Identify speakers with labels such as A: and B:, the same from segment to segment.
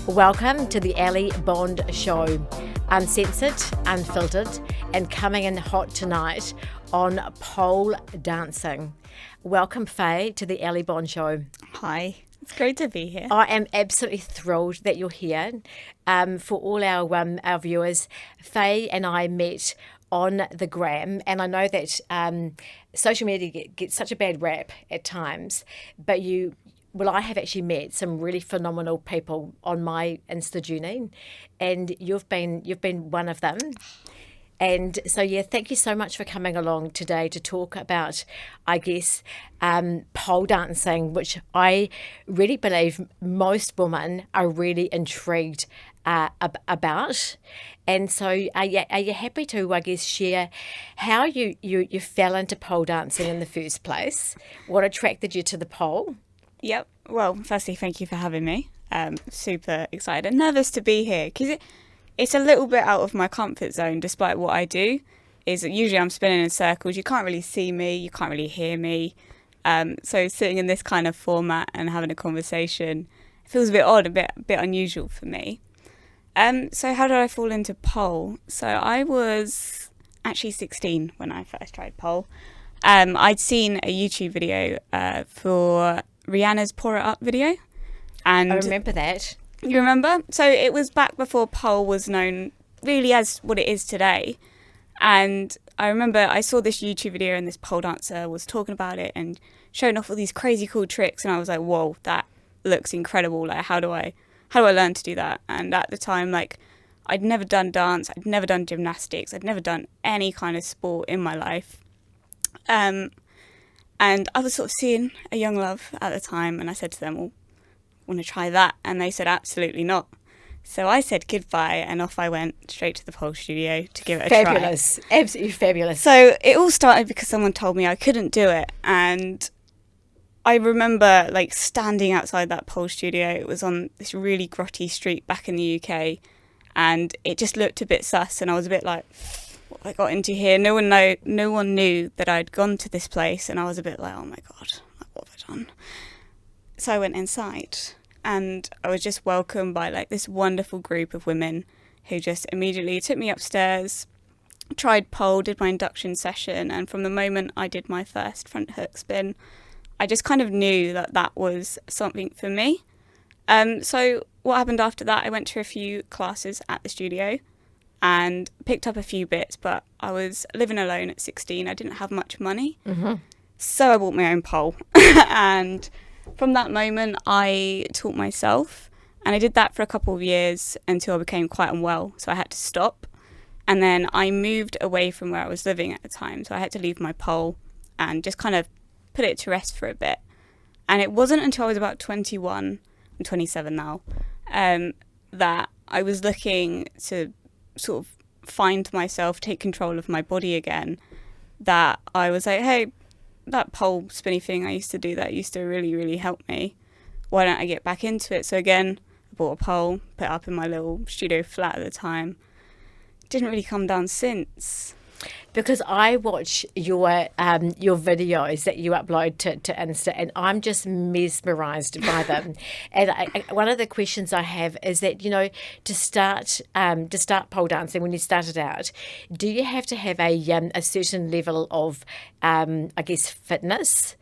A: Welcome to the Ali Bond Show, uncensored, unfiltered, and coming in hot tonight on pole dancing. Welcome, Faye, to the Ali Bond Show.
B: Hi, it's great to be here.
A: I am absolutely thrilled that you're here. For all our viewers, Faye and I met on the gram, and I know that social media gets such a bad rap at times, but I have actually met some really phenomenal people on my Insta journey, and you've been one of them. And so, thank you so much for coming along today to talk about, I guess, pole dancing, which I really believe most women are really intrigued about. And so are you happy to, I guess, share how you fell into pole dancing in the first place? What attracted you to the pole?
B: Yep. Well, firstly, thank you for having me. Super excited and nervous to be here because it's a little bit out of my comfort zone, despite what I do. Is usually I'm spinning in circles. You can't really see me. You can't really hear me. So sitting in this kind of format and having a conversation feels a bit odd, a bit unusual for me. So how did I fall into pole? So I was actually 16 when I first tried pole. I'd seen a YouTube video for Rihanna's Pour It Up video. And
A: I remember that.
B: You remember? So it was back before pole was known really as what it is today. And I remember I saw this YouTube video and this pole dancer was talking about it and showing off all these crazy cool tricks. And I was like, whoa, that looks incredible. Like, how do I learn to do that? And at the time, like, I'd never done dance. I'd never done gymnastics. I'd never done any kind of sport in my life. And I was sort of seeing a young love at the time, and I said to them, well, want to try that? And they said, absolutely not. So I said goodbye, and off I went straight to the pole studio to give it a try.
A: Fabulous. Absolutely fabulous.
B: So it all started because someone told me I couldn't do it. And I remember like standing outside that pole studio. It was on this really grotty street back in the UK, and it just looked a bit sus, and I was a bit like, what have I got into here? No one knew that I'd gone to this place, and I was a bit like, oh my God, what have I done? So I went inside, and I was just welcomed by like this wonderful group of women who just immediately took me upstairs, tried pole, did my induction session, and from the moment I did my first front hook spin, I just kind of knew that was something for me. So what happened after that, I went to a few classes at the studio and picked up a few bits, but I was living alone at 16. I didn't have much money. Mm-hmm. So I bought my own pole. And from that moment, I taught myself. And I did that for a couple of years until I became quite unwell. So I had to stop. And then I moved away from where I was living at the time. So I had to leave my pole and just kind of put it to rest for a bit. And it wasn't until I was about 21, I'm 27 now, that I was looking to sort of find myself, take control of my body again, that I was like, hey, that pole spinny thing I used to do, that used to really, really help me. Why don't I get back into it? So again, I bought a pole, put it up in my little studio flat at the time. Didn't really come down since.
A: Because I watch your videos that you upload to Insta, and I'm just mesmerised by them. And one of the questions I have is that, to start pole dancing, when you started out, do you have to have a certain level of, I guess, fitness?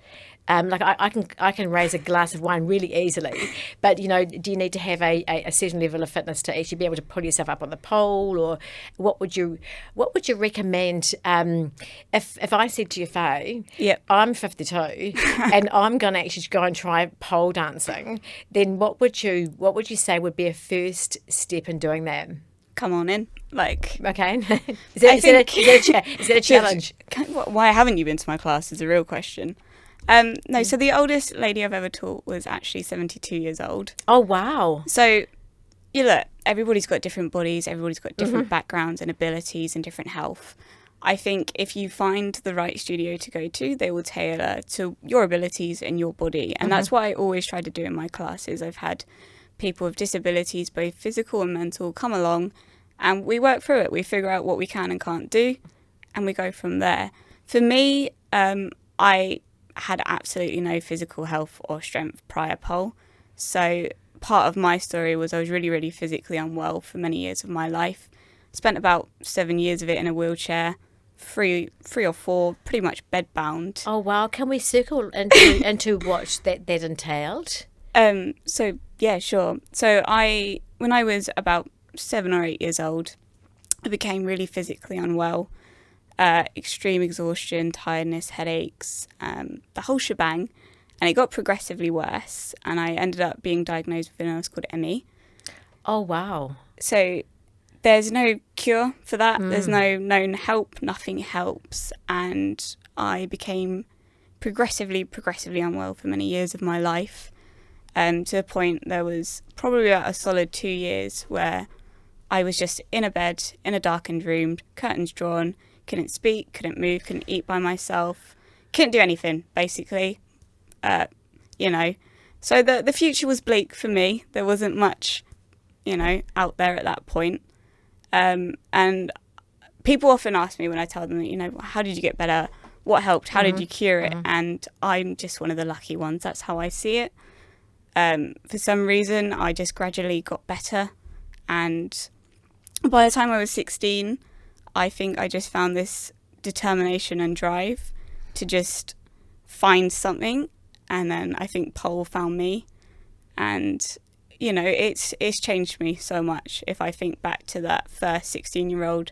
A: Like I can raise a glass of wine really easily, but do you need to have a certain level of fitness to actually be able to pull yourself up on the pole, or what would you recommend? If I said to you, Faye,
B: yep,
A: I'm 52 and I'm going to actually go and try pole dancing, then what would you say would be a first step in doing that?
B: Come on in, like,
A: okay. Is that a challenge?
B: Why haven't you been to my class is a real question. No, so the oldest lady I've ever taught was actually 72 years old.
A: Oh, wow.
B: So, look, everybody's got different bodies, everybody's got different backgrounds and abilities and different health. I think if you find the right studio to go to, they will tailor to your abilities and your body. And that's what I always try to do in my classes. I've had people with disabilities, both physical and mental, come along, and we work through it. We figure out what we can and can't do, and we go from there. For me, I had absolutely no physical health or strength prior pole. So part of my story was I was really, really physically unwell for many years of my life. Spent about 7 years of it in a wheelchair, three or four, pretty much bedbound.
A: Oh wow! Can we circle into what that entailed?
B: So yeah, sure. So when I was about 7 or 8 years old, I became really physically unwell. Extreme exhaustion, tiredness, headaches, the whole shebang. And it got progressively worse. And I ended up being diagnosed with an illness called ME.
A: Oh wow!
B: So there's no cure for that. There's no known help. Nothing helps. And I became progressively unwell for many years of my life. To the point there was probably about a solid 2 years where I was just in a bed, in a darkened room, curtains drawn, couldn't speak, couldn't move, couldn't eat by myself, couldn't do anything, basically. So the future was bleak for me. There wasn't much, out there at that point. And people often ask me when I tell them, how did you get better? What helped? How did you cure it? And I'm just one of the lucky ones. That's how I see it. For some reason, I just gradually got better. And by the time I was 16, I think I just found this determination and drive to just find something. And then I think pole found me. And it's changed me so much. If I think back to that first 16-year-old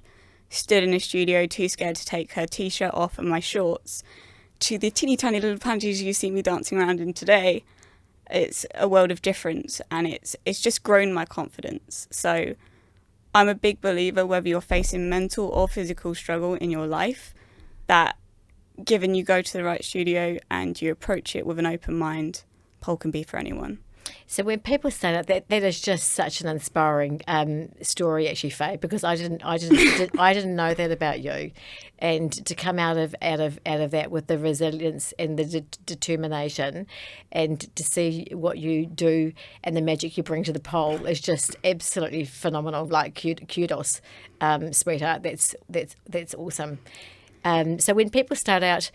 B: stood in a studio too scared to take her t-shirt off and my shorts, to the teeny tiny little panties you see me dancing around in today, it's a world of difference, and it's just grown my confidence. So I'm a big believer, whether you're facing mental or physical struggle in your life, that given you go to the right studio and you approach it with an open mind, pole can be for anyone.
A: So when people say that is just such an inspiring story, actually, Faye, because I didn't know that about you, and to come out of that with the resilience and the determination, and to see what you do and the magic you bring to the pole is just absolutely phenomenal. Like kudos, sweetheart. That's awesome. So when people start out.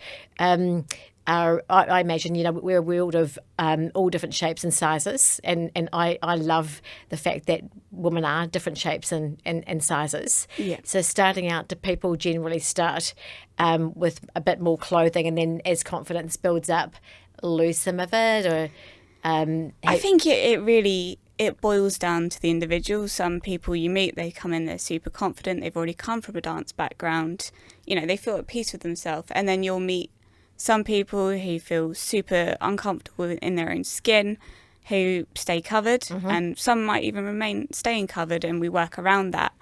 A: I imagine, we're a world of all different shapes and sizes, and I love the fact that women are different shapes and sizes.
B: Yeah.
A: So starting out, do people generally start with a bit more clothing, and then as confidence builds up, lose some of it? Or
B: I think it boils down to the individual. Some people you meet, they come in, they're super confident, they've already come from a dance background, they feel at peace with themselves, and then you'll meet some people who feel super uncomfortable in their own skin, who stay covered, and some might even remain staying covered, and we work around that.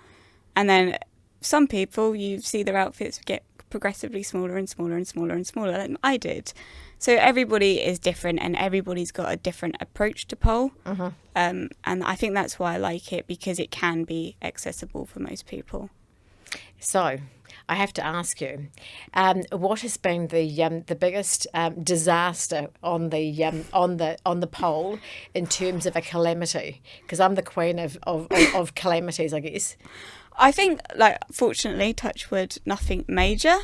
B: And then some people, you see their outfits get progressively smaller and smaller and smaller and smaller, like I did. So everybody is different, and everybody's got a different approach to pole. And I think that's why I like it, because it can be accessible for most people.
A: So, I have to ask you, what has been the biggest disaster on the pole in terms of a calamity? Because I'm the queen of calamities, I guess.
B: I think, fortunately, touch wood, nothing major.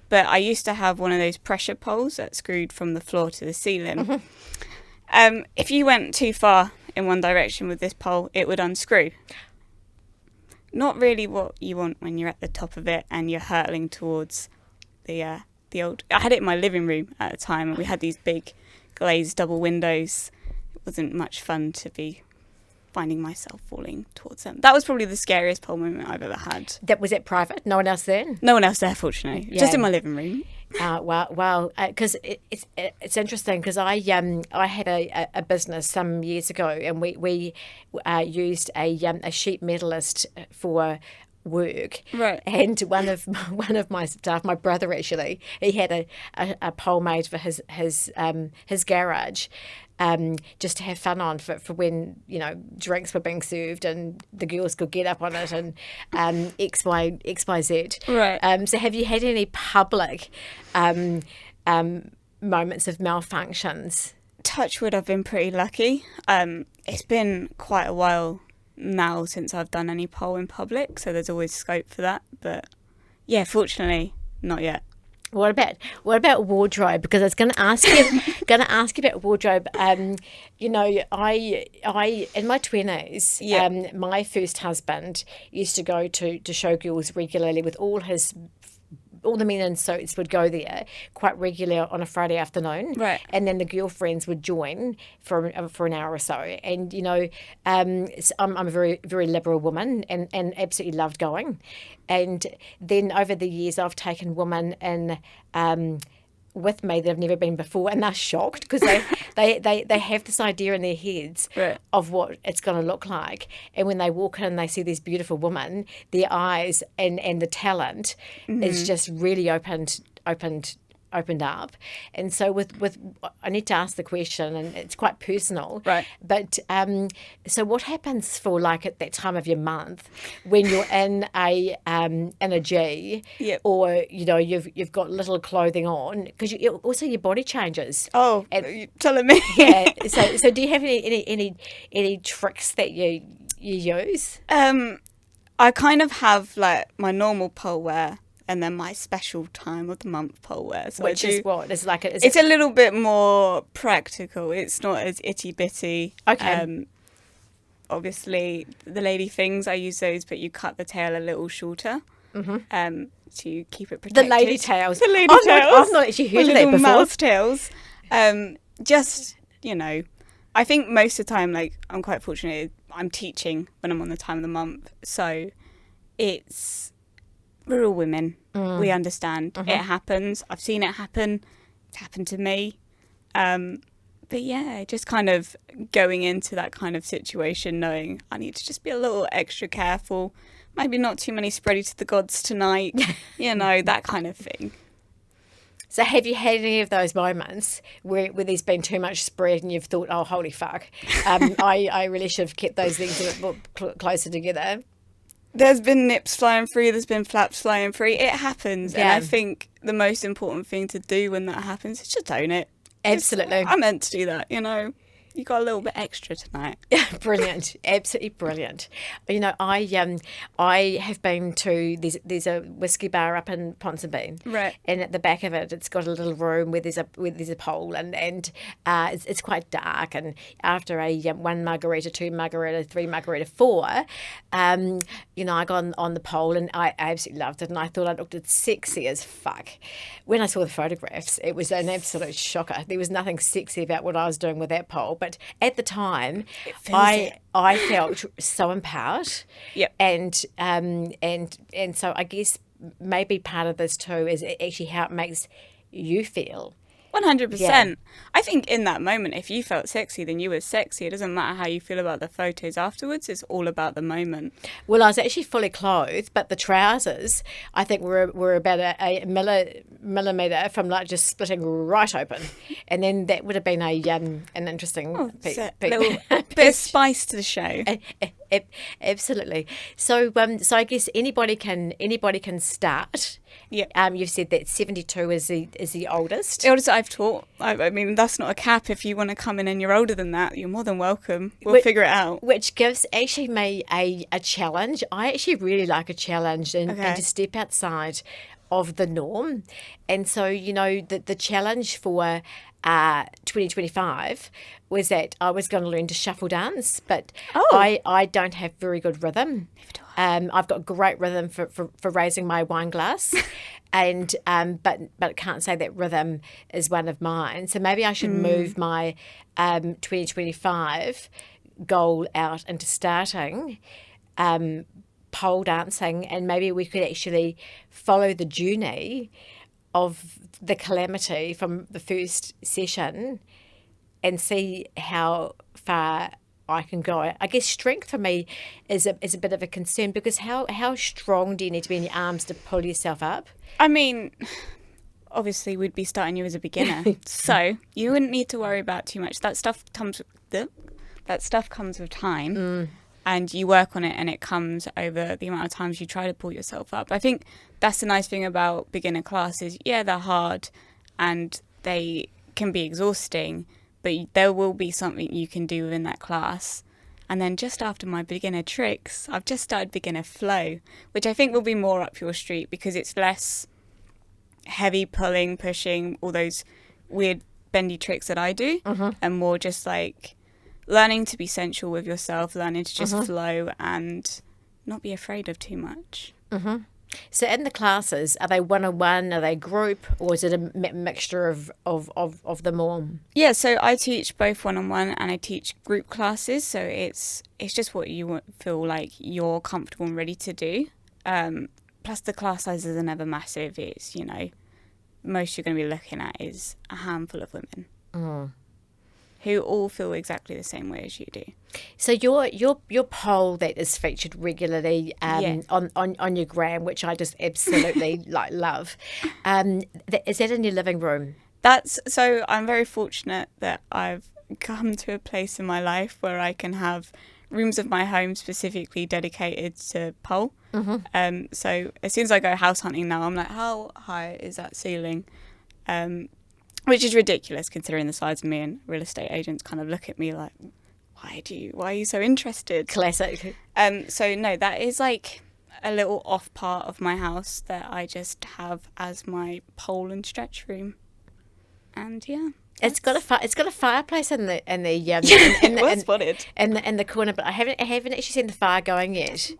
B: But I used to have one of those pressure poles that screwed from the floor to the ceiling. If you went too far in one direction with this pole, it would unscrew. Not really what you want when you're at the top of it and you're hurtling towards the old... I had it in my living room at the time, and we had these big glazed double windows. It wasn't much fun to be finding myself falling towards them. That was probably the scariest pole moment I've ever had.
A: Was it private? No one else there?
B: No one else there, fortunately.
A: Yeah.
B: Just in my living room.
A: Wow. Because it's interesting, because I had a business some years ago, and we used a sheet metalist for work.
B: Right.
A: And one of my staff, my brother actually, he had a pole made for his garage. Just to have fun on for when drinks were being served and the girls could get up on it and XYZ.
B: Right.
A: So have you had any public moments of malfunctions?
B: Touch wood, I've been pretty lucky. It's been quite a while now since I've done any pole in public, so there's always scope for that. But yeah, fortunately, not yet.
A: what about wardrobe? Because I was going to ask you about wardrobe. You know, I in my 20s,
B: Yeah.
A: my first husband used to go to showgirls regularly with all the men in suits would go there quite regularly on a Friday afternoon,
B: Right.
A: and then the girlfriends would join for an hour or so. And you know, I'm a very very liberal woman, and absolutely loved going. And then over the years, I've taken women in. With me that have never been before, and they're shocked because they have this idea in their heads
B: Right.
A: of what it's going to look like, and when they walk in and they see these beautiful women, their eyes and the talent is just really opened up. And so with I need to ask the question, and it's quite personal,
B: Right.
A: but so what happens for like at that time of your month when you're in a G,
B: Yep.
A: or you know you've got little clothing on, because also your body changes.
B: Oh,
A: And-
B: you're telling me.
A: Yeah. So do you have any tricks that you use?
B: I kind of have like my normal pole wear and then my special time of the month pole wear. So
A: Which is what? It's like
B: it's a little bit more practical. It's not as itty bitty.
A: Okay.
B: Obviously, the lady things, I use those, but you cut the tail a little shorter to keep it protected.
A: the lady tails.
B: The lady
A: I've
B: tails.
A: I've not actually heard
B: The
A: of that
B: little
A: before.
B: mouse tails. Just, you know, I think most of the time, like, I'm quite fortunate. I'm teaching when I'm on the time of the month. So we're all women. We understand. It happens. I've seen it happen. It's happened to me. But yeah, just kind of going into that kind of situation knowing I need to just be a little extra careful. Maybe not too many spready to the gods tonight. You know, that kind of thing.
A: So have you had any of those moments where there's been too much spread and you've thought, oh, holy fuck, I really should have kept those things a bit more closer together?
B: There's been nips flying free, there's been flaps flying free. It happens.
A: Yeah.
B: And I think the most important thing to do when that happens is just own it.
A: Absolutely.
B: I meant to do that, you know. You got a little bit extra tonight.
A: Brilliant, absolutely brilliant. You know, I have been to there's a whiskey bar up in Ponsonby,
B: Right.
A: And at the back of it, it's got a little room where there's a pole, and it's quite dark. And after a 1 margarita, 2 margarita, 3 margarita, 4, you know, I got on the pole and I absolutely loved it, and I thought I looked sexy as fuck. When I saw the photographs, it was an absolute shocker. There was nothing sexy about what I was doing with that pole. But at the time, I felt so empowered.
B: Yep.
A: And so I guess maybe part of this too is actually how it makes you feel.
B: 100%.
A: Yeah.
B: I think in that moment, if you felt sexy, then you were sexy. It doesn't matter how you feel about the photos afterwards. It's all about the moment.
A: Well, I was actually fully clothed, but the trousers, I think, were about a millimetre from like just splitting right open, and then that would have been an interesting
B: It's a little bit of spice to the show.
A: Absolutely. So I guess anybody can start.
B: Yeah.
A: You've said that 72 is the oldest.
B: The oldest I've taught. I mean, that's not a cap. If you want to come in and you're older than that, you're more than welcome. We'll figure it out.
A: Which gives actually me a challenge. I actually really like a challenge and to step outside of the norm. And so, you know, the challenge for 2025 was that I was going to learn to shuffle dance, but I don't have very good rhythm.
B: Neither do I.
A: I've got great rhythm for raising my wine glass, and but can't say that rhythm is one of mine. So maybe I should move my 2025 goal out into starting pole dancing, and maybe we could actually follow the journey of the calamity from the first session and see how far I can go. I guess strength for me is a bit of a concern, because how strong do you need to be in your arms to pull yourself up?
B: I mean, obviously we'd be starting you as a beginner, so you wouldn't need to worry about too much. That stuff comes with time. And you work on it, and it comes over the amount of times you try to pull yourself up. I think that's the nice thing about beginner classes. Yeah, they're hard and they can be exhausting, but there will be something you can do within that class. And then just after my beginner tricks, I've just started beginner flow, which I think will be more up your street because it's less heavy pulling, pushing, all those weird bendy tricks that I do, and more just like learning to be sensual with yourself, learning to just flow and not be afraid of too much.
A: So in the classes, are they one-on-one, are they group, or is it a mixture of them all?
B: Yeah, so I teach both one-on-one and I teach group classes, so it's just what you feel like you're comfortable and ready to do. Plus the class sizes are never massive. It's, you know, most you're going to be looking at is a handful of women who all feel exactly the same way as you do.
A: So your pole that is featured regularly on your gram, which I just absolutely love, is that in your living room?
B: So I'm very fortunate that I've come to a place in my life where I can have rooms of my home specifically dedicated to pole. So as soon as I go house hunting now, I'm like, how high is that ceiling? Which is ridiculous considering the size of me, and real estate agents kind of look at me like, why are you so interested?
A: Classic.
B: So no, that is like a little off part of my house that I just have as my pole and stretch room. And yeah.
A: It's got a fireplace in the in the corner, but I haven't actually seen the fire going yet.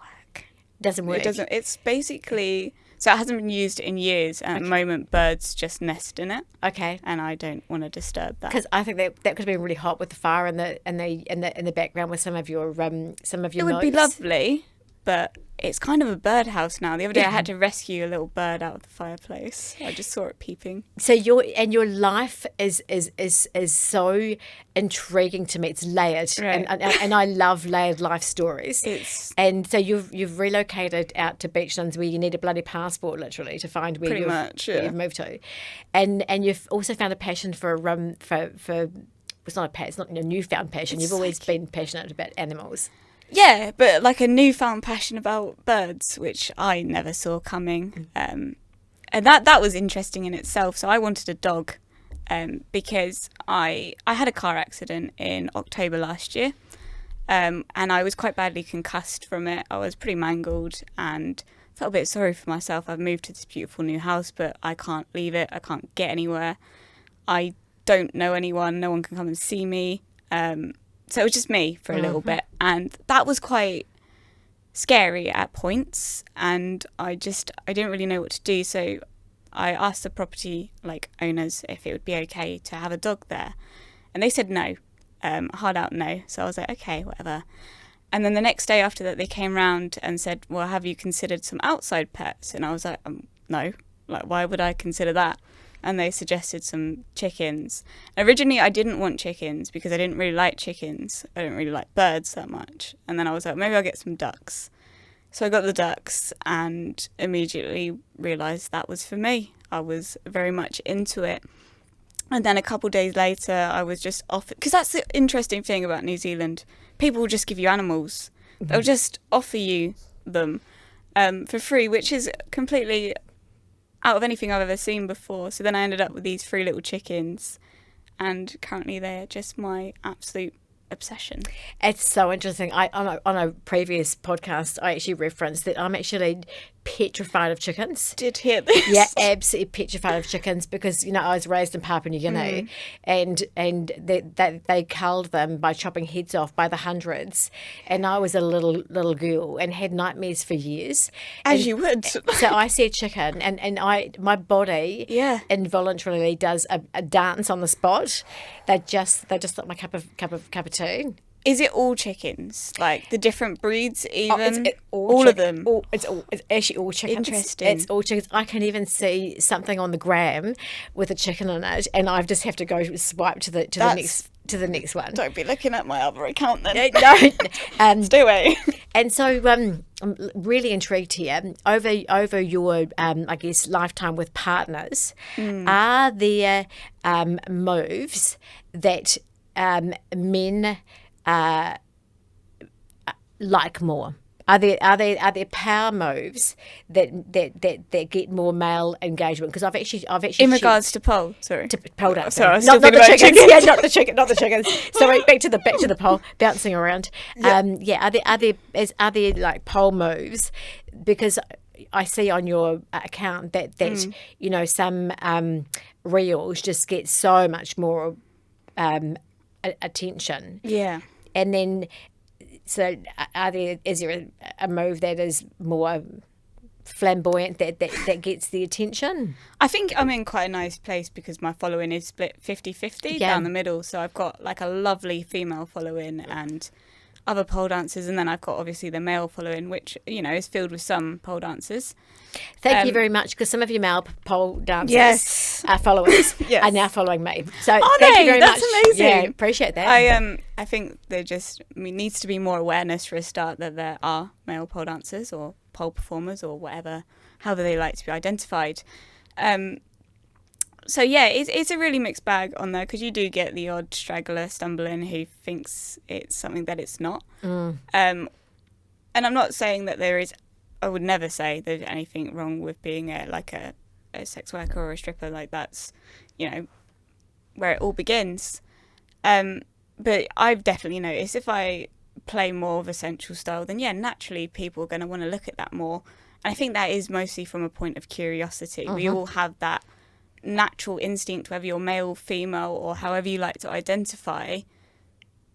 A: Doesn't work.
B: It doesn't. It's basically, so it hasn't been used in years. At the moment, birds just nest in it.
A: Okay.
B: And I don't want to disturb that.
A: Because I think that could have been really hot with the fire in the background with some of your
B: It would be lovely, but it's kind of a birdhouse now. The other day I had to rescue a little bird out of the fireplace. I just saw it peeping.
A: So your life is so intriguing to me. It's layered,
B: right.
A: and I love layered life stories. And so you've relocated out to Beachlands where you need a bloody passport literally to find where you've moved to, and you've also found a passion for it's not a newfound passion. You've always been passionate about animals.
B: Yeah, but like a newfound passion about birds, which I never saw coming. And that was interesting in itself. So I wanted a dog because I had a car accident in October last year. And I was quite badly concussed from it. I was pretty mangled and felt a bit sorry for myself. I've moved to this beautiful new house, but I can't leave it. I can't get anywhere. I don't know anyone. No one can come and see me. So it was just me for a little bit, and that was quite scary at points, and I didn't really know what to do, so I asked the property owners if it would be okay to have a dog there, and they said no, hard out no, so I was like, okay, whatever. And then the next day after that, they came round and said, well, have you considered some outside pets? And I was like, no, why would I consider that? And they suggested some chickens. Originally, I didn't want chickens because I didn't really like chickens. I didn't really like birds that much. And then I was like, maybe I'll get some ducks. So I got the ducks and immediately realised that was for me. I was very much into it. And then a couple of days later, I was just offered, because that's the interesting thing about New Zealand. People will just give you animals. They'll just offer you them for free, which is completely out of anything I've ever seen before. So then I ended up with these 3 little chickens, and currently they're just my absolute obsession.
A: It's so interesting. On a previous podcast, I actually referenced that I'm actually petrified of chickens.
B: Did hear this?
A: Yeah, absolutely petrified of chickens because I was raised in Papua New Guinea, and they culled them by chopping heads off by the hundreds, and I was a little girl and had nightmares for years.
B: As you would.
A: So I see a chicken, and my body involuntarily does a dance on the spot. They just like my cup of tea.
B: Is it all chickens? Like the different breeds even?
A: It's
B: all of them?
A: It's actually all chickens.
B: Interesting.
A: It's all chickens. I can even see something on the gram with a chicken in it, and I just have to go swipe to the next one.
B: Don't be looking at my other account then.
A: No.
B: Stay away.
A: And so I'm really intrigued here. Over your, I guess, lifetime with partners, are there moves that men like more? Are there power moves that get more male engagement? Because I've actually
B: in regards to pole, sorry,
A: to pole dancing.
B: Sorry, I was
A: not
B: still
A: the chickens.
B: chickens.
A: Yeah, not the chickens. Sorry, back to the pole, bouncing around. Are there like pole moves? Because I see on your account that some reels just get so much more attention.
B: Yeah.
A: And then, so is there a move that is more flamboyant that gets the attention?
B: I think I'm in quite a nice place because my following is split 50-50 down the middle. So I've got like a lovely female following and other pole dancers, and then I've got obviously the male following, which is filled with some pole dancers.
A: Thank you very much, because some of your male pole dancers, followers, are now following me. So thank you very much.
B: That's amazing.
A: Yeah, appreciate that.
B: I think there just needs to be more awareness for a start that there are male pole dancers or pole performers or whatever, however they like to be identified. So yeah, it's a really mixed bag on there, because you do get the odd straggler stumbling who thinks it's something that it's not. And I'm not saying that I would never say there's anything wrong with being a sex worker or a stripper. Like, that's, where it all begins. But I've definitely noticed if I play more of a sensual style, then naturally people are going to want to look at that more. And I think that is mostly from a point of curiosity. We all have that natural instinct, whether you're male, female, or however you like to identify,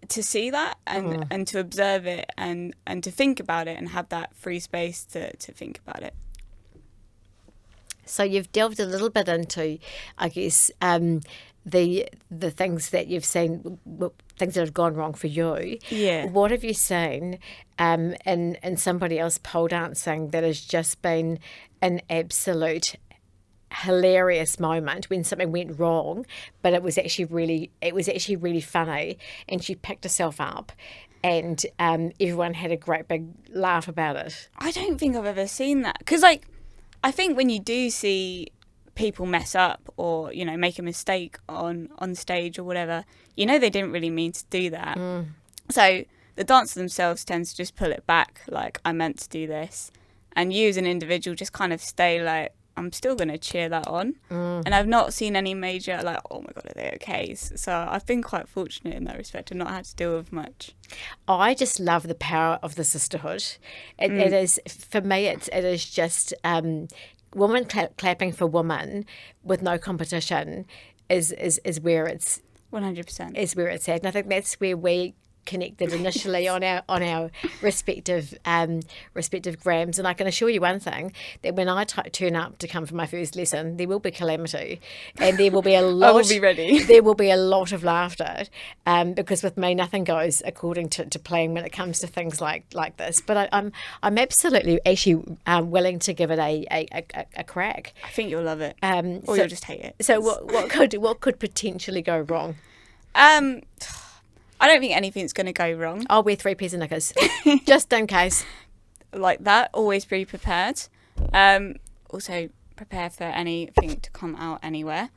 B: to see that and to observe it and to think about it and have that free space to think about it.
A: So you've delved a little bit into, I guess, the things that you've seen, things that have gone wrong for you.
B: Yeah.
A: What have you seen in somebody else pole dancing that has just been an absolute hilarious moment when something went wrong, but it was actually really funny, and she picked herself up, and everyone had a great big laugh about it?
B: I don't think I've ever seen that, because I think when you do see people mess up or make a mistake on stage or whatever, they didn't really mean to do that. So the dancer themselves tends to just pull it back, like, I meant to do this, and you as an individual just kind of stay like, I'm still going to cheer that on. And I've not seen any major, like, oh my God, are they okay? So I've been quite fortunate in that respect and not had to deal with much.
A: I just love the power of the sisterhood. It is, for me, it is just woman clapping for woman with no competition is where it's
B: 100%
A: is where it's at. And I think that's where we connected initially on our respective grams. And I can assure you one thing, that when I turn up to come for my first lesson, there will be calamity, and there will be a lot.
B: I will be ready.
A: There will be a lot of laughter, because with me nothing goes according to plan when it comes to things like this. But I'm absolutely actually willing to give it a crack.
B: I think you'll love it, or you'll just hate it.
A: So what could potentially go wrong?
B: I don't think anything's going to go wrong.
A: I'll wear 3 pairs of knickers, just in case.
B: Like that, always be prepared. Also, prepare for anything to come out anywhere.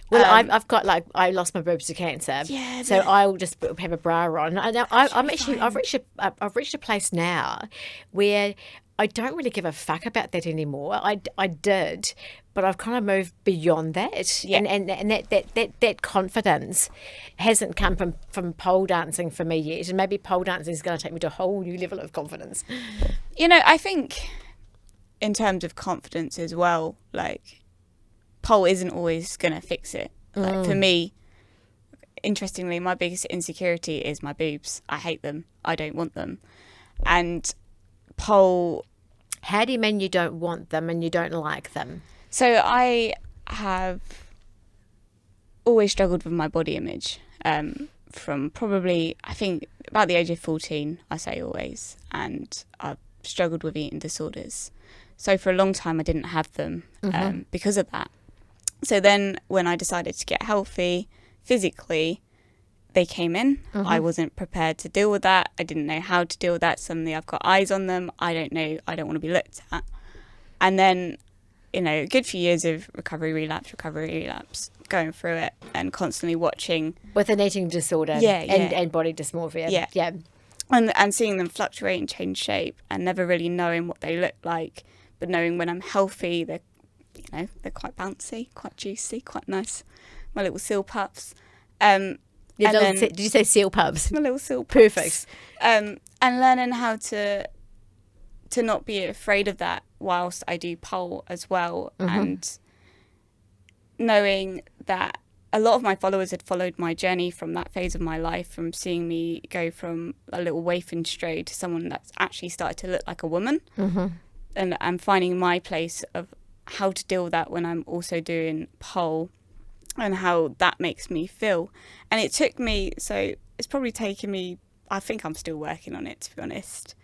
A: Well, I've got, like, I lost my boobs to cancer, so I'll just have a bra on. I've reached a place now where I don't really give a fuck about that anymore. I did, but I've kind of moved beyond that.
B: Yeah.
A: And that confidence hasn't come from pole dancing for me yet. And maybe pole dancing is going to take me to a whole new level of confidence.
B: I think in terms of confidence as well, like, pole isn't always going to fix it. Like, for me, interestingly, my biggest insecurity is my boobs. I hate them. I don't want them. And pole...
A: How do you mean you don't want them and you don't like them?
B: So I have always struggled with my body image from probably, I think, about the age of 14, I say always, and I've struggled with eating disorders. So for a long time I didn't have them because of that. So then when I decided to get healthy physically, they came in. I wasn't prepared to deal with that. I didn't know how to deal with that. Suddenly I've got eyes on them. I don't know. I don't want to be looked at. And then, a good few years of recovery, relapse, going through it and constantly watching.
A: With an eating disorder and body dysmorphia. Yeah.
B: And seeing them fluctuate and change shape and never really knowing what they look like, but knowing when I'm healthy, they're quite bouncy, quite juicy, quite nice. My little seal pups.
A: Did you say seal pups?
B: My little seal pups.
A: Perfect.
B: And learning how to not be afraid of that whilst I do pole as well. And knowing that a lot of my followers had followed my journey from that phase of my life, from seeing me go from a little waif and stray to someone that's actually started to look like a woman, and finding my place of how to deal with that when I'm also doing pole and how that makes me feel. And it took me, so it's probably taken me, I think I'm still working on it, to be honest.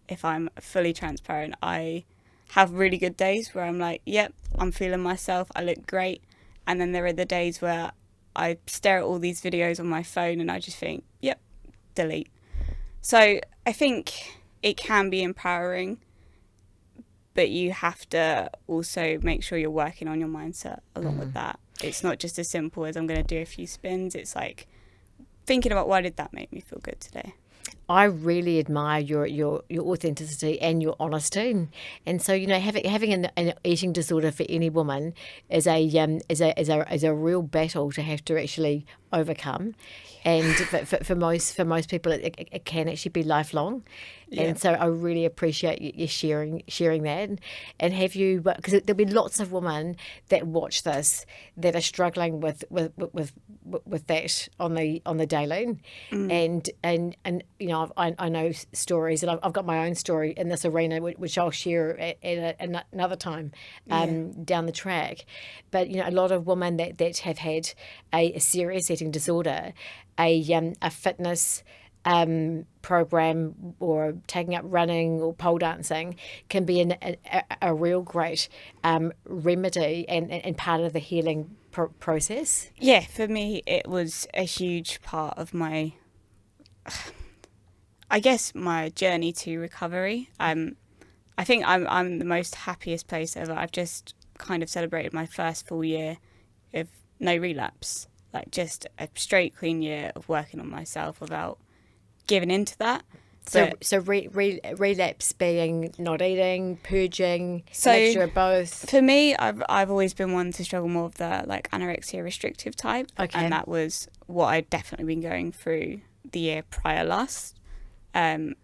B: If I'm fully transparent, I have really good days where I'm like, yep, I'm feeling myself, I look great. And then there are the days where I stare at all these videos on my phone and I just think, yep, delete. So I think it can be empowering, but you have to also make sure you're working on your mindset along with that. It's not just as simple as I'm going to do a few spins. It's like thinking about, why did that make me feel good today?
A: I really admire your authenticity and your honesty, and so having an eating disorder for any woman is a real battle to have to actually overcome, and for most people it can actually be lifelong. Yeah. And so I really appreciate you sharing that, and have you, because there'll be lots of women that watch this that are struggling with that on the daily, and I know stories, and I've got my own story in this arena, which I'll share at another time down the track. But a lot of women that have had a serious eating disorder, a fitness program or taking up running or pole dancing can be a real great remedy and part of the healing process.
B: Yeah, for me it was a huge part of my, I guess, my journey to recovery. I think I'm the most happiest place ever. I've just kind of celebrated my first full year of no relapse, like just a straight clean year of working on myself without giving into that.
A: So relapse being not eating, purging, mixture of both.
B: For me, I've always been one to struggle more with the like anorexia restrictive type, and that was what I'd definitely been going through the year prior last. And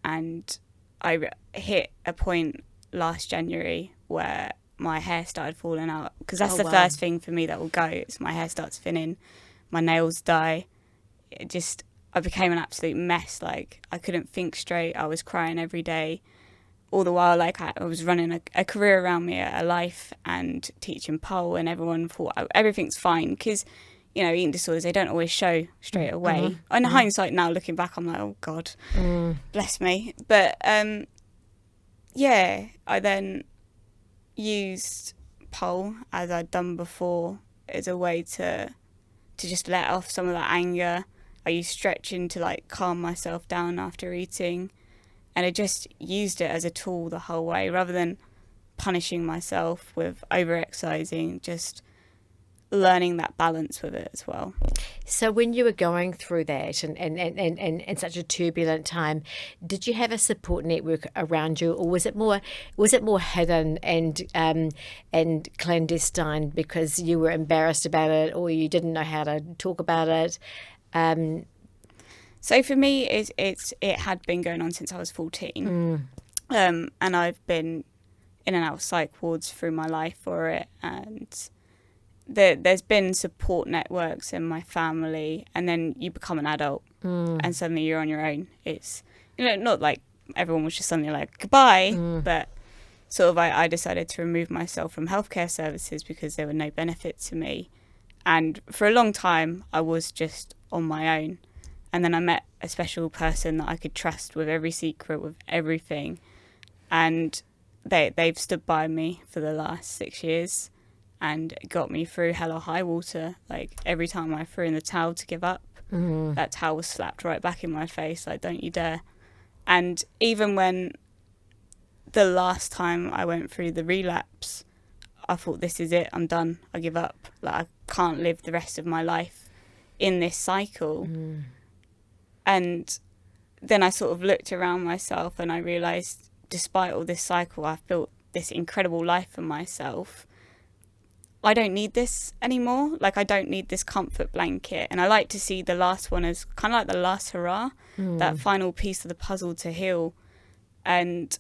B: I hit a point last January where my hair started falling out, because that's the first thing for me that will go. It's my hair starts thinning, my nails die. I became an absolute mess. Like, I couldn't think straight. I was crying every day. All the while, like, I was running a career around me, a life, and teaching pole, and everyone thought everything's fine, because, eating disorders, they don't always show straight away. In hindsight now, looking back, I'm like, oh, God, bless me. But, I then used pole, as I'd done before, as a way to just let off some of that anger. I used stretching to like calm myself down after eating, and I just used it as a tool the whole way, rather than punishing myself with over-exercising, just learning that balance with it as well.
A: So when you were going through that and such a turbulent time, did you have a support network around you, or was it more hidden and clandestine because you were embarrassed about it, or you didn't know how to talk about it?
B: So for me, it had been going on since I was 14, and I've been in and out of psych wards through my life for it, and there's been support networks in my family, and then you become an adult, and suddenly you're on your own. It's not like everyone was just suddenly like goodbye, but sort of I decided to remove myself from healthcare services because there were no benefit to me. And for a long time, I was just on my own. And then I met a special person that I could trust with every secret, with everything. And they've stood by me for the last 6 years and got me through hell or high water. Like, every time I threw in the towel to give up, that towel was slapped right back in my face, like, don't you dare. And even when the last time I went through the relapse, I thought, this is it, I'm done, I give up. Like, I can't live the rest of my life in this cycle. And then I sort of looked around myself and I realised, despite all this cycle, I've built this incredible life for myself. I don't need this anymore. Like, I don't need this comfort blanket. And I like to see the last one as kind of like the last hurrah, that final piece of the puzzle to heal. And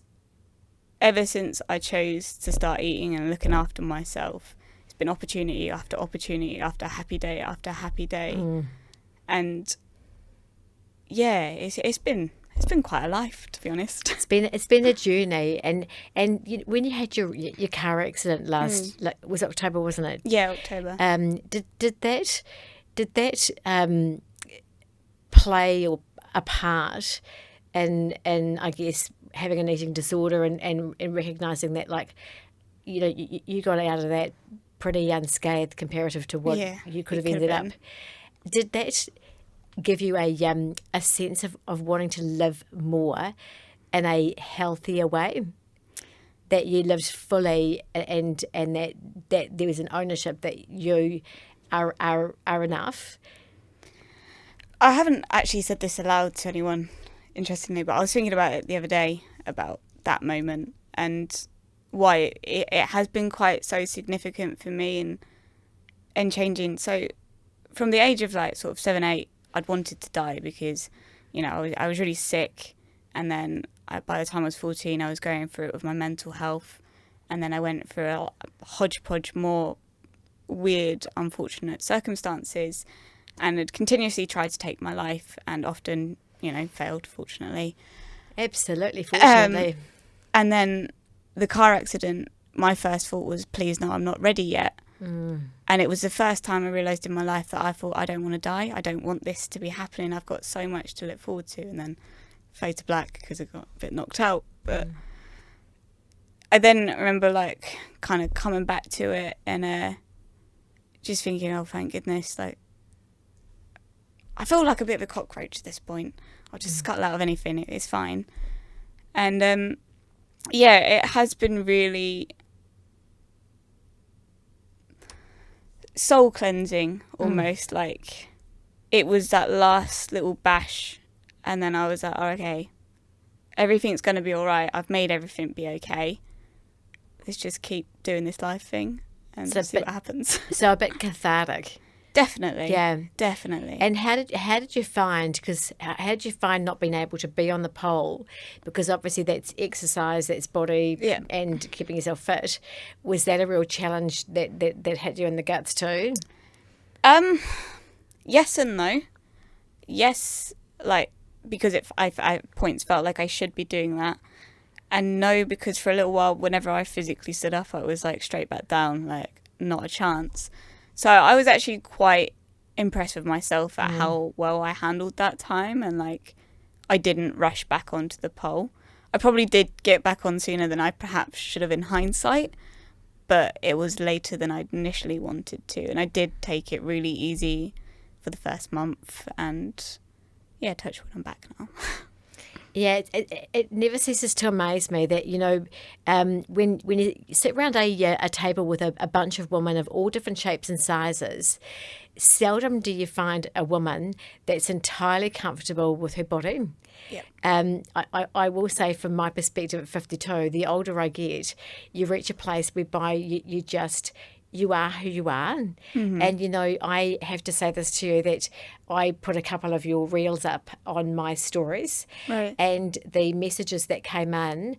B: ever since I chose to start eating and looking after myself, it's been opportunity after opportunity after happy day after happy day. And yeah, it's been quite a life, to be honest.
A: It's been a journey, and when you had your car accident last, like, was October, wasn't it?
B: Yeah, October.
A: Did that play or a part in I guess having an eating disorder and recognising that, like, you know, you got out of that pretty unscathed comparative to what you could have ended up. Did that give you a sense of wanting to live more in a healthier way? That you lived fully, and that there was an ownership that you are enough?
B: I haven't actually said this aloud to anyone, interestingly, but I was thinking about it the other day, about that moment and why it has been quite so significant for me and changing. So from the age of like sort of 7, 8, I'd wanted to die because, you know, I was really sick, and then by the time I was 14, I was going through it with my mental health, and then I went through a hodgepodge more weird, unfortunate circumstances, and had continuously tried to take my life, and often, you know, failed, fortunately.
A: Absolutely, fortunately.
B: And then the car accident, my first thought was, please no, I'm not ready yet. And it was the first time I realised in my life that I thought, I don't want to die. I don't want this to be happening. I've got so much to look forward to. And then fade to black because I got a bit knocked out. But I then remember, like, kind of coming back to it and just thinking, oh, thank goodness, like, I feel like a bit of a cockroach at this point. I'll just scuttle out of anything. It's fine. And, yeah, it has been really soul cleansing, almost. Like, it was that last little bash, and then I was like, oh, okay, everything's going to be all right. I've made everything be okay. Let's just keep doing this life thing and see what happens.
A: So a bit cathartic.
B: Definitely.
A: Yeah.
B: Definitely.
A: And how did you find, because how did you find not being able to be on the pole? Because obviously that's exercise, that's body, and keeping yourself fit. Was that a real challenge that hit you in the guts too?
B: Yes and no. Yes, like, because I at points felt like I should be doing that. And no, because for a little while, whenever I physically stood up, I was like straight back down, like not a chance. So I was actually quite impressed with myself at how well I handled that time, and like I didn't rush back onto the pole. I probably did get back on sooner than I perhaps should have in hindsight, but it was later than I initially wanted to, and I did take it really easy for the first month, and yeah, touch wood, I'm back now.
A: Yeah, it never ceases to amaze me that, you know, when you sit around a table with a bunch of women of all different shapes and sizes, seldom do you find a woman that's entirely comfortable with her body.
B: Yeah.
A: I will say, from my perspective at 52, the older I get, you reach a place whereby you are who you are. And, you know, I have to say this to you, that I put a couple of your reels up on my stories.
B: Right.
A: And the messages that came in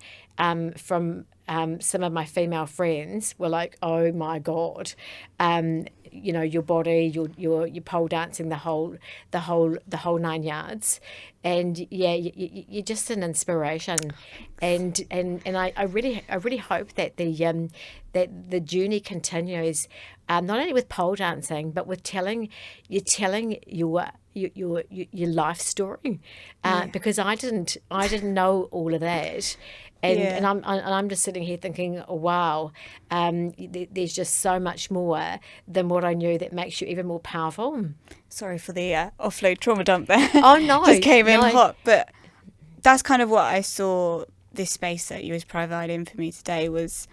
A: from some of my female friends were like, oh my God, you know, your body, your pole dancing, the whole 9 yards. And yeah, you're just an inspiration, and I really hope that the journey continues, not only with pole dancing, but with telling your life story, because I didn't know all of that. And I'm just sitting here thinking, oh, wow, there's just so much more than what I knew that makes you even more powerful.
B: Sorry for the offload trauma dump there.
A: Oh, no.
B: Just came in hot. But that's kind of what I saw this space that you was providing for me today was,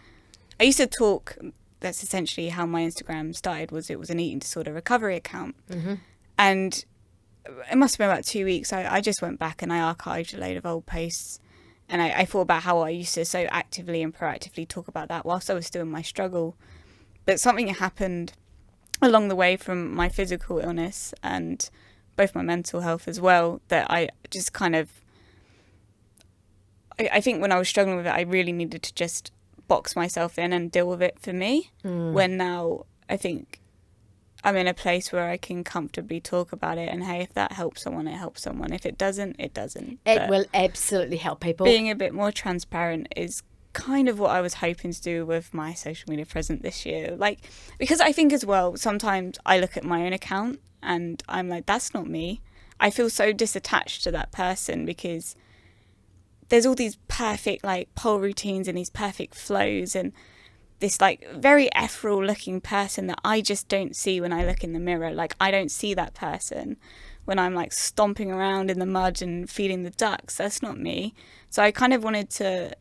B: I used to talk, that's essentially how my Instagram started, it was an eating disorder recovery account. And it must have been about 2 weeks. I just went back and I archived a load of old posts. And I thought about how I used to so actively and proactively talk about that whilst I was still in my struggle. But something happened along the way, from my physical illness and both my mental health as well, that I just kind of, I think when I was struggling with it, I really needed to just box myself in and deal with it for me. When now I think I'm in a place where I can comfortably talk about it, and hey, if that helps someone, it helps someone. If it doesn't, it doesn't.
A: It will absolutely help people.
B: Being a bit more transparent is kind of what I was hoping to do with my social media presence this year. Like, because I think as well, sometimes I look at my own account and I'm like, that's not me. I feel so disattached to that person because there's all these perfect like pole routines and these perfect flows and this like very ethereal looking person that I just don't see when I look in the mirror. Like, I don't see that person when I'm like stomping around in the mud and feeding the ducks. That's not me. So I kind of wanted to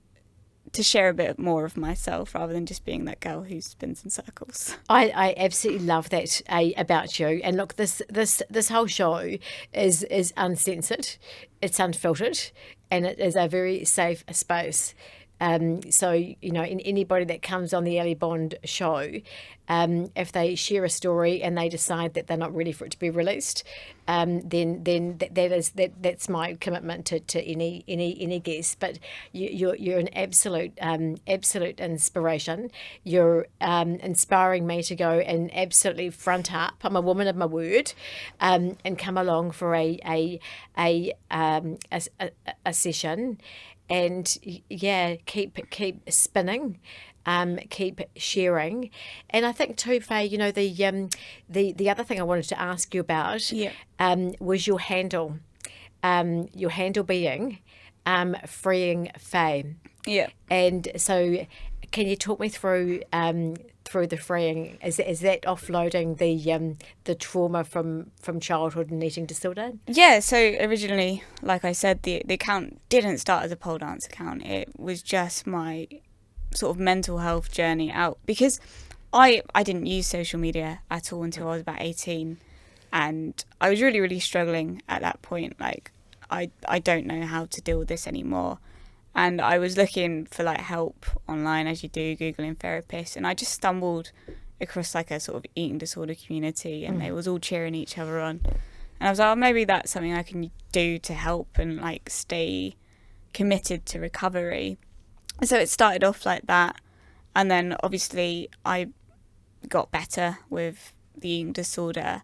B: share a bit more of myself rather than just being that girl who spins in circles.
A: I absolutely love that about you. And look, this whole show is uncensored, it's unfiltered, and it is a very safe space. So, you know, in anybody that comes on the Ellie Bond show, if they share a story and they decide that they're not ready for it to be released, then that's my commitment to any guest. But you're an absolute inspiration. You're inspiring me to go and absolutely front up. I'm a woman of my word, and come along for a session. And yeah, keep spinning, keep sharing. And I think too, Faye, you know, the other thing I wanted to ask you about was your handle being freeing Faye.
B: Yeah.
A: And so can you talk me through the freeing? Is that offloading the trauma from childhood and eating disorder?
B: Yeah, so originally, like I said, the account didn't start as a pole dance account. It was just my sort of mental health journey out, because I didn't use social media at all until I was about 18, and I was really, really struggling at that point. Like, I don't know how to deal with this anymore. And I was looking for like help online, as you do, Googling therapists, and I just stumbled across like a sort of eating disorder community, and they was all cheering each other on. And I was like, oh, maybe that's something I can do to help and like stay committed to recovery. And so it started off like that, and then obviously I got better with the eating disorder.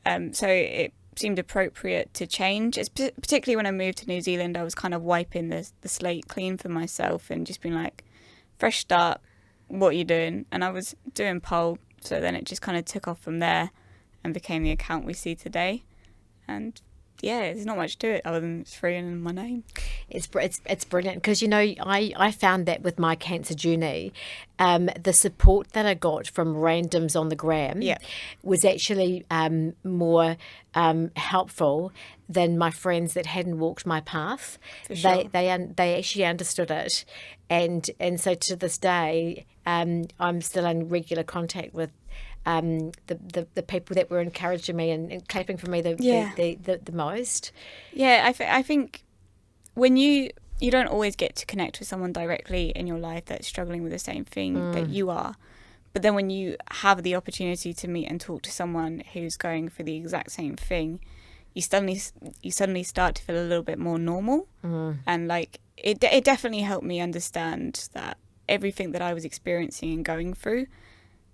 B: So it seemed appropriate to change. It's particularly when I moved to New Zealand, I was kind of wiping the slate clean for myself and just being like, fresh start, what are you doing? And I was doing pole, so then it just kind of took off from there and became the account we see today. And yeah, there's not much to it other than it's free and in my name.
A: It's brilliant, because, you know, I found that with my cancer journey, the support that I got from randoms on the gram was actually more helpful than my friends that hadn't walked my path.
B: For sure.
A: They actually understood it, and so to this day, I'm still in regular contact with the people that were encouraging me and clapping for me the most.
B: Yeah, I think when you don't always get to connect with someone directly in your life that's struggling with the same thing that you are, but then when you have the opportunity to meet and talk to someone who's going for the exact same thing, you suddenly start to feel a little bit more normal. And like it definitely helped me understand that everything that I was experiencing and going through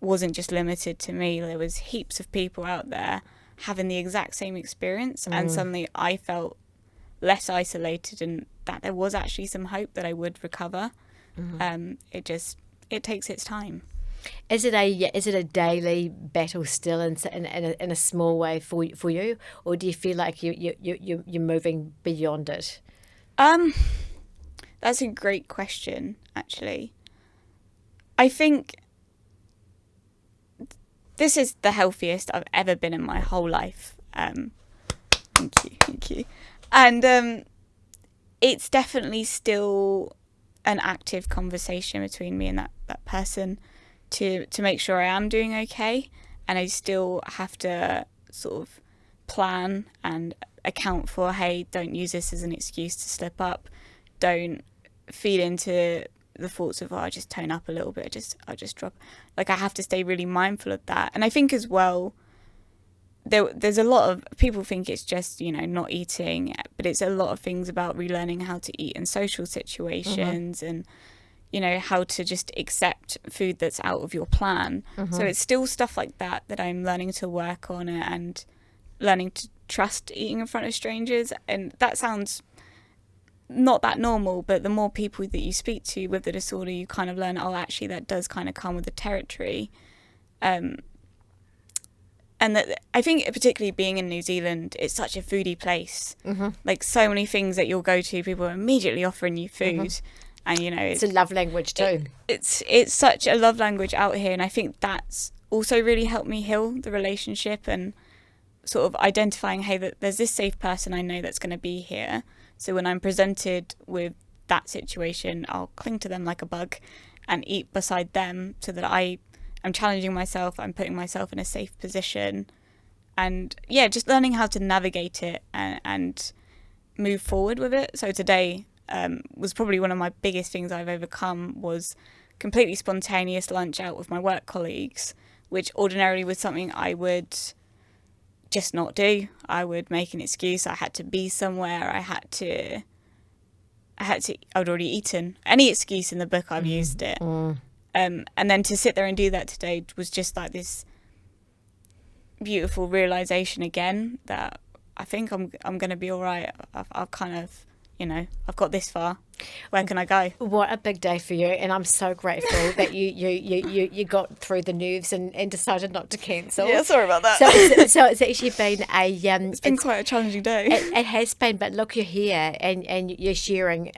B: wasn't just limited to me. There was heaps of people out there having the exact same experience, and suddenly I felt less isolated, and that there was actually some hope that I would recover. It takes its time.
A: Is it a daily battle still in a small way for you, or do you feel like you're moving beyond it?
B: That's a great question, actually. I think this is the healthiest I've ever been in my whole life. Thank you. And it's definitely still an active conversation between me and that person to make sure I am doing okay. And I still have to sort of plan and account for, hey, don't use this as an excuse to slip up. Don't feed into the thoughts of, I just tone up a little bit, I'll just drop. Like, I have to stay really mindful of that. And I think as well, there's a lot of people think it's just, you know, not eating, but it's a lot of things about relearning how to eat in social situations and, you know, how to just accept food that's out of your plan. So it's still stuff like that I'm learning to work on, and learning to trust eating in front of strangers. And that sounds not that normal, but the more people that you speak to with the disorder, you kind of learn, oh, actually that does kind of come with the territory. And that, I think particularly being in New Zealand, it's such a foodie place. Like, so many things that you'll go to, people are immediately offering you food. And, you know,
A: it's a love language too.
B: It's such a love language out here. And I think that's also really helped me heal the relationship, and sort of identifying, hey, that there's this safe person I know that's going to be here. So when I'm presented with that situation, I'll cling to them like a bug and eat beside them, so that I'm challenging myself, I'm putting myself in a safe position. And yeah, just learning how to navigate it and move forward with it. So today was probably one of my biggest things I've overcome, was completely spontaneous lunch out with my work colleagues, which ordinarily was something I would just not do. I would make an excuse. I had to be somewhere. I'd already eaten. Any excuse in the book, I've used it. And then to sit there and do that today was just like this beautiful realization again, that I think I'm going to be all right. I've kind of, you know, I've got this far. Where can I go? What
A: a big day for you, and I'm so grateful that you got through the nerves and decided not to cancel.
B: Yeah, sorry about that.
A: So it's actually been
B: it's been quite a challenging day.
A: It has been, but look, you're here and you're sharing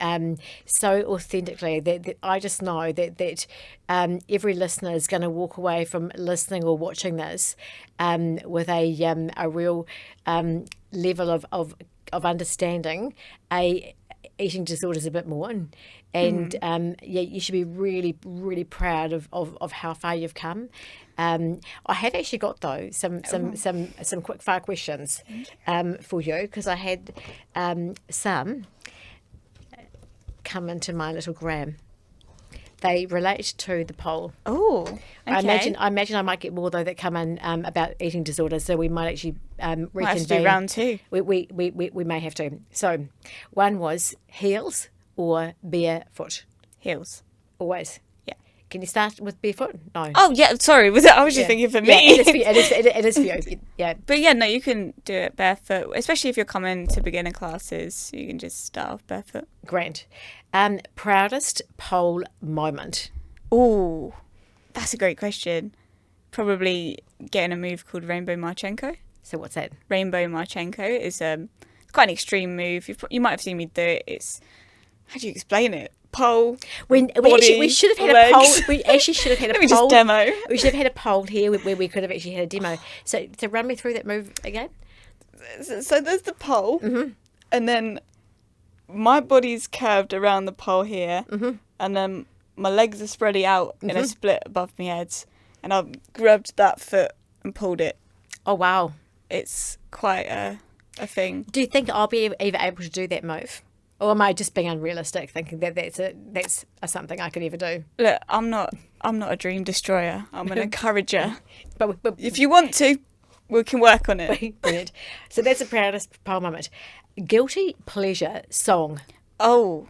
A: so authentically that I just know that every listener is going to walk away from listening or watching this with a real level of understanding eating disorders a bit more, and yeah, you should be really, really proud of how far you've come. I have actually got though some quick fire questions for you, because I had some come into my little gram. They relate to the poll.
B: Oh, okay.
A: I imagine I might get more though that come in about eating disorders, so we might actually reconvene.
B: Might have to do round two.
A: We may have to. So, one was heels or barefoot.
B: Heels.
A: Always.
B: Yeah.
A: Can you start with barefoot? No.
B: Oh yeah, sorry. I was just thinking for me.
A: Yeah, it is for you. Yeah.
B: But yeah, no, you can do it barefoot, especially if you're coming to beginner classes. You can just start off barefoot.
A: Grand. Proudest poll moment?
B: Oh, that's a great question. Probably getting a move called Rainbow Marchenko.
A: So what's that?
B: Rainbow Marchenko is it's quite an extreme move. You might have seen me do it. It's, how do you explain it? Pole.
A: We should have had
B: legs.
A: a poll. We actually should have had a
B: Let me
A: poll.
B: just demo.
A: We should have had a poll here where we could have actually had a demo. So run me through that move again.
B: So there's the pole, and then my body's curved around the pole here, and then my legs are spreading out in a split above my head, and I've grabbed that foot and pulled it.
A: Oh wow!
B: It's quite a thing.
A: Do you think I'll be ever able to do that move? Or am I just being unrealistic, thinking that that's something I could ever do?
B: Look, I'm not a dream destroyer. I'm an encourager.
A: but
B: if you want to, we can work on it.
A: Brilliant. So that's the proudest poll moment. Guilty pleasure song.
B: Oh,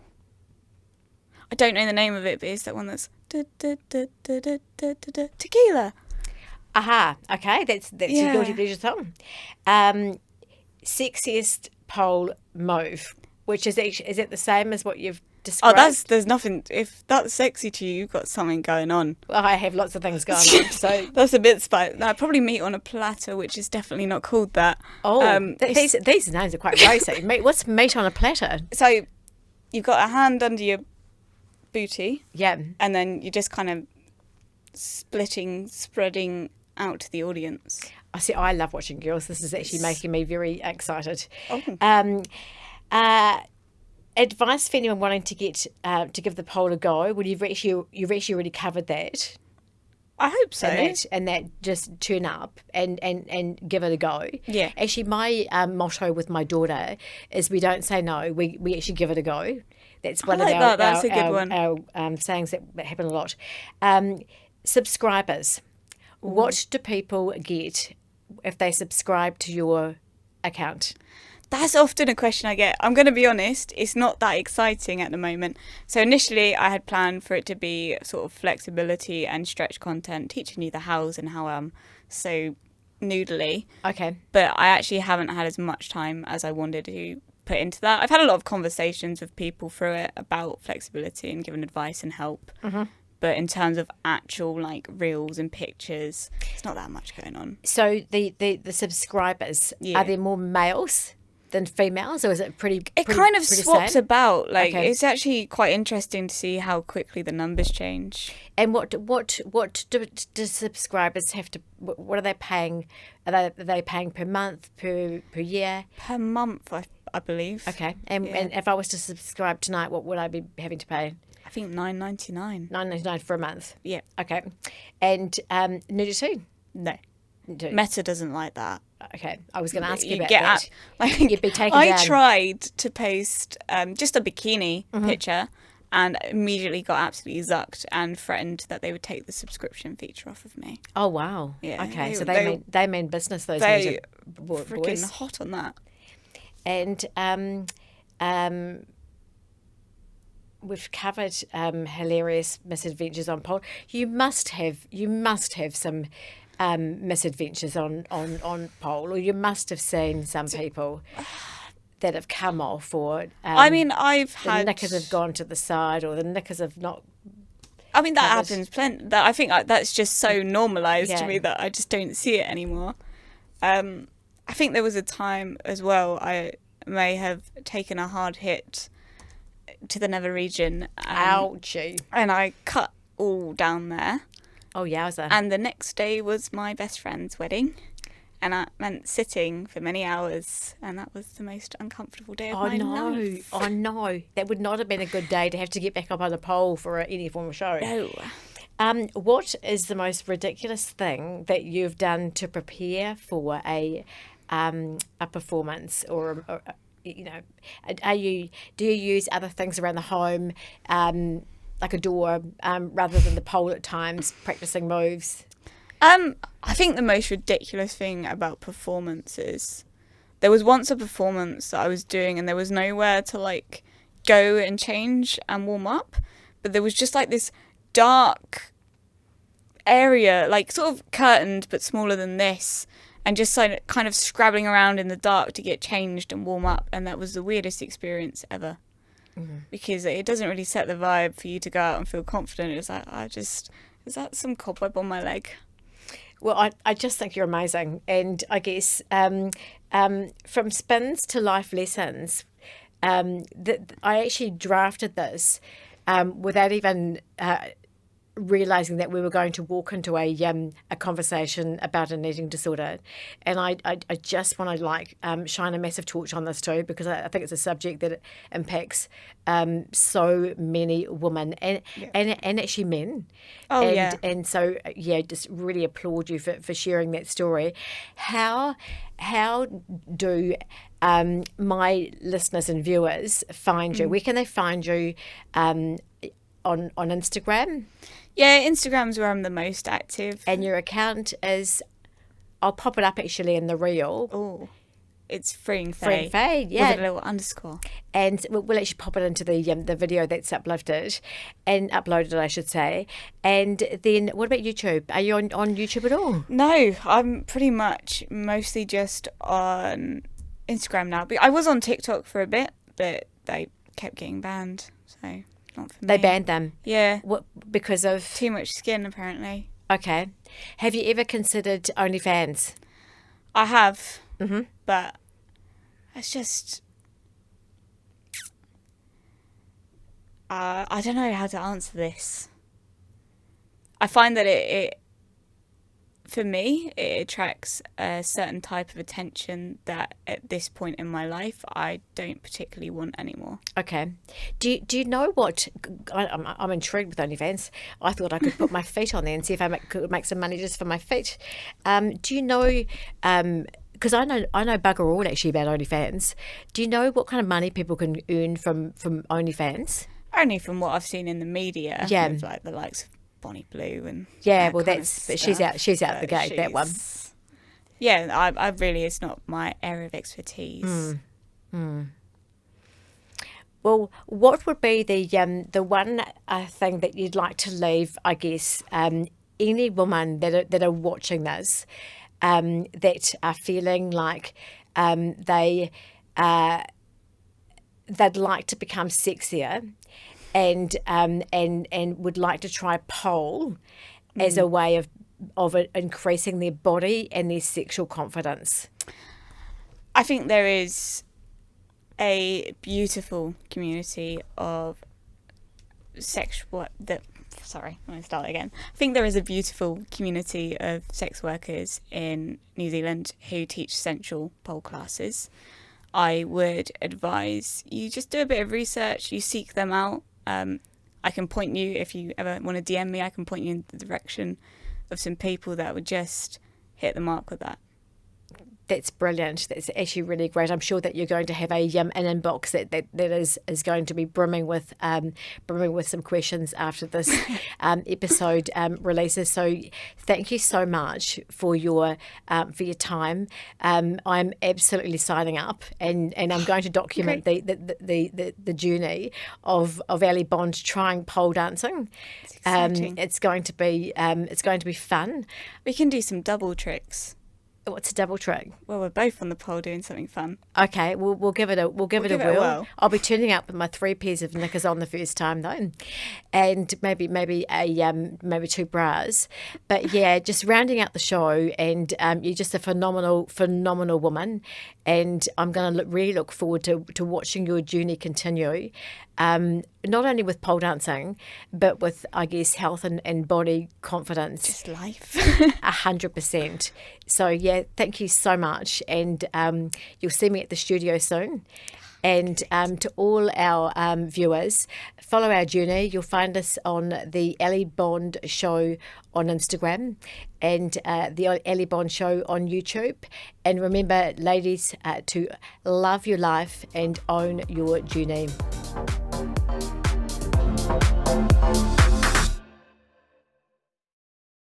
B: I don't know the name of it, but it's that one that's tequila.
A: Aha. Okay, that's your guilty pleasure song. Sexiest poll move. Which is it the same as what you've described?
B: Oh, there's nothing. If that's sexy to you, you've got something going on.
A: Well, I have lots of things going on. So
B: that's a bit spicy. No, probably meat on a platter, which is definitely not called that.
A: Oh, these names are quite racy. What's meat on a platter?
B: So you've got a hand under your booty.
A: Yeah.
B: And then you're just kind of spreading out to the audience.
A: I see. I love watching girls. This is actually making me very excited.
B: Oh.
A: Advice for anyone wanting to get to give the poll a go. Well, you've actually already covered that.
B: I hope so.
A: And that just turn up and give it a go.
B: Yeah.
A: Actually, my motto with my daughter is we don't say no. We actually give it a go. That's one of our
B: that's a good one.
A: Our sayings that happen a lot. Subscribers. What do people get if they subscribe to your account?
B: That's often a question I get. I'm going to be honest, it's not that exciting at the moment. So initially I had planned for it to be sort of flexibility and stretch content, teaching you the hows and how I'm so noodly.
A: Okay.
B: But I actually haven't had as much time as I wanted to put into that. I've had a lot of conversations with people through it about flexibility and giving advice and help.
A: Mm-hmm.
B: But in terms of actual like reels and pictures, it's not that much going on.
A: So the subscribers, are there more males than females, or is it pretty
B: kind of swaps
A: same?
B: about. Like, it's actually quite interesting to see how quickly the numbers change.
A: And what do subscribers have to? What are they paying? Are they paying per month, per year?
B: Per month, I believe.
A: Okay. And if I was to subscribe tonight, what would I be having to pay?
B: I think $9.99.
A: $9.99 for a month.
B: Yeah.
A: Okay. And nudity?
B: No. Meta doesn't like that.
A: Okay, I was going to ask you about that. You'd be taken
B: I
A: down.
B: tried to post just a bikini picture and immediately got absolutely zucked and threatened that they would take the subscription feature off of me.
A: Oh, wow.
B: Yeah.
A: Okay, so they mean business, those
B: they
A: boys.
B: Freaking hot on that.
A: And we've covered hilarious misadventures on pole. You must have some misadventures on pole, or you must have seen some people that have come off, or
B: I mean, I've
A: the
B: had
A: knickers have gone to the side, or the knickers have not.
B: I mean, that happens plenty. That I think that's just so normalised to me that I just don't see it anymore. I think there was a time as well I may have taken a hard hit to the nether region.
A: Ouchie.
B: And I cut all down there.
A: Oh, yowza.
B: And the next day was my best friend's wedding. And that meant sitting for many hours. And that was the most uncomfortable day of my life.
A: Oh, no. That would not have been a good day to have to get back up on a pole for any form of show.
B: No.
A: What is the most ridiculous thing that you've done to prepare for a performance, or you know, do you use other things around the home, like a door, rather than the pole at times, practicing moves?
B: I think the most ridiculous thing about performances, there was once a performance that I was doing and there was nowhere to like go and change and warm up, but there was just like this dark area, like sort of curtained but smaller than this, and just kind of scrabbling around in the dark to get changed and warm up, and that was the weirdest experience ever. Because it doesn't really set the vibe for you to go out and feel confident. It's like, is that some cobweb on my leg?
A: Well, I just think you're amazing. And I guess from spins to life lessons, I actually drafted this without even realising that we were going to walk into a conversation about an eating disorder. And I just want to shine a massive torch on this too, because I think it's a subject that impacts so many women and actually men. And so just really applaud you for sharing that story. How do my listeners and viewers find you? Where can they find you on Instagram?
B: Yeah, Instagram's where I'm the most active.
A: And your account is, I'll pop it up actually in the reel.
B: Oh, it's Freeing
A: Freeing Faye, yeah.
B: With a little underscore.
A: And we'll actually pop it into the video that's uploaded, I should say. And then what about YouTube? Are you on YouTube at all?
B: No, I'm pretty much mostly just on Instagram now. But I was on TikTok for a bit, but they kept getting banned, so... Not for me.
A: They banned them?
B: Yeah.
A: What, because of?
B: Too much skin, apparently.
A: Okay. Have you ever considered OnlyFans?
B: I have. But it's just... I don't know how to answer this. I find that it for me, it attracts a certain type of attention that at this point in my life, I don't particularly want anymore.
A: Okay. Do you know what... I'm intrigued with OnlyFans. I thought I could put my feet on there and see if I could make some money just for my feet. Do you know... because I know bugger all actually about OnlyFans. Do you know what kind of money people can earn from OnlyFans?
B: Only from what I've seen in the media.
A: Yeah.
B: With like the likes of Bonnie Blue and
A: but she's out the gate, that one.
B: Yeah, I really, it's not my area of expertise.
A: Well, what would be the one thing that you'd like to leave, I guess, any woman that are watching this, that are feeling like they'd like to become sexier, and would like to try pole as a way of increasing their body and their sexual confidence?
B: I think there is a beautiful community of sorry, let me start again. I think there is a beautiful community of sex workers in New Zealand who teach sensual pole classes. I would advise you just do a bit of research, you seek them out. I can point you, if you ever want to DM me, I can point you in the direction of some people that would just hit the mark with that.
A: That's brilliant. That's actually really great. I'm sure that you're going to have an inbox that is going to be brimming with some questions after this episode releases. So thank you so much for your time. I'm absolutely signing up, and I'm going to document the journey of Ali Bond trying pole dancing. It's going to be fun.
B: We can do some double tricks.
A: What's a double trick?
B: Well, we're both on the pole doing something fun.
A: Okay, we'll give it a whirl. I'll be turning up with my 3 pairs of knickers on the first time though, and maybe two bras. But yeah, just rounding out the show, and you're just a phenomenal woman, and I'm going to really look forward to watching your journey continue. Not only with pole dancing, but with, I guess, health and body confidence.
B: Just life.
A: 100%. So, yeah, thank you so much. And you'll see me at the studio soon. And to all our viewers, follow our journey. You'll find us on the Ali Bond Show on Instagram, and the Ali Bond Show on YouTube. And remember, ladies, to love your life and own your journey.